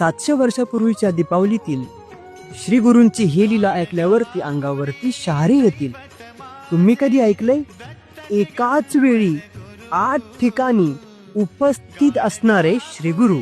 700 वर्षापूर्वीच्या दीपावलीतील श्री गुरूंची ही लीला ऐकल्यावरती अंगावरती शहारे येतील. तुम्ही कधी ऐकलंय? एकाच वेळी 8 ठिकाणी उपस्थित असणारे श्री गुरु.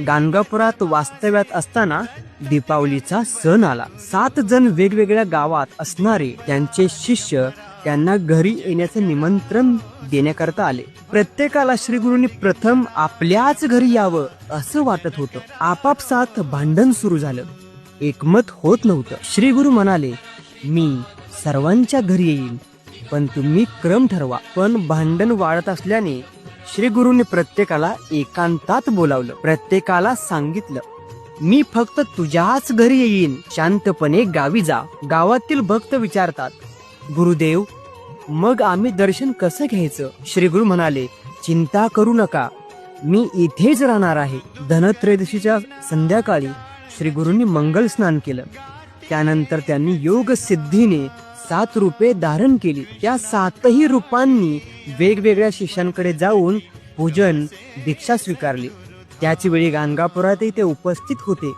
गाणगापुरात वास्तव्यात असताना दीपावलीचा सण आला. 7 जण वेगवेगळ्या गावात असणारे त्यांचे शिष्य त्यांना घरी येण्याचं निमंत्रण देण्याकरता आले. प्रत्येकाला श्री गुरूंनी प्रथम आपल्याच घरी यावं असं वाटत होतं. आपापसात भांडण सुरू झालं. एकमत होत नव्हतं. श्री गुरु म्हणाले, मी सर्वांच्या घरी येईल, पण तुम्ही क्रम ठरवा. पण भांडण वाढत असल्याने श्री गुरूंनी प्रत्येकाला एकांतात बोलावलं. प्रत्येकाला सांगितलं, मी फक्त तुझ्याच घरी येईन, शांतपणे गावी जा. गावातील भक्त विचारतात, गुरुदेव मग आम्ही दर्शन कसं घ्यायचं? श्री गुरु म्हणाले, चिंता करू नका, मी इथेच राहणार आहे. धनत्रयोदशीच्या संध्याकाळी श्री गुरूंनी मंगल स्नान केलं. त्यानंतर त्यांनी योग सिद्धीने 7 रूपे धारण केली. त्या 7ही रूपांनी वेगवेगळ्या शिष्यांकडे जाऊन पूजन दीक्षा स्वीकारली. त्याच वेळी गाणगापुरातही ते उपस्थित होते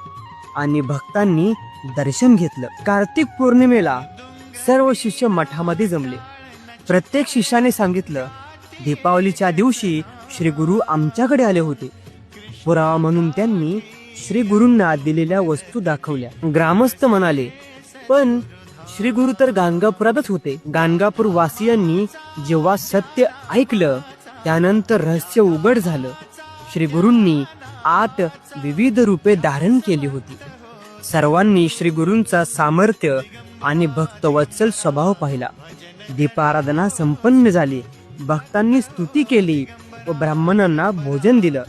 आणि भक्तांनी दर्शन घेतलं. कार्तिक पौर्णिमेला सर्व शिष्य मठामध्ये जमले. प्रत्येक शिष्याने सांगितलं, दीपावलीच्या दिवशी श्री गुरु आमच्याकडे आले होते. पुरावा म्हणून त्यांनी श्री गुरूंना दिलेल्या वस्तू दाखवल्या. ग्रामस्थ म्हणाले, पण श्री गुरु तर गाणगापुरातच होते. गाणगापूर वासियांनी जेव्हा सत्य ऐकलं त्यानंतर रहस्य उघड झालं. श्री गुरूंनी 8 विविध रूपे धारण केली होती. सर्वांनी श्री गुरूंचा सामर्थ्य आणि भक्तवत्सल स्वभाव पाहिला. दीपाराधना संपन्न झाली. भक्तांनी स्तुती केली व ब्राह्मणांना भोजन दिलं.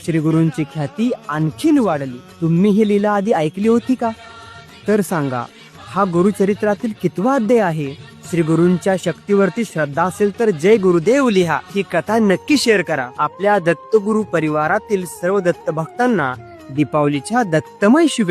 श्री गुरूंची ख्याती आणखीन वाढली. तुम्ही ही लीला आधी ऐकली होती का? तर सांगा, हा गुरुचरित्रातील कितवा अध्याय आहे? श्री गुरूंच्या शक्तीवरती श्रद्धा असेल तर जय गुरुदेव लिहा. ही कथा नक्की शेअर करा. आपल्या दत्तगुरु परिवारातील सर्व दत्त भक्तांना दीपावलीच्या दत्तमय शुभेच्छा.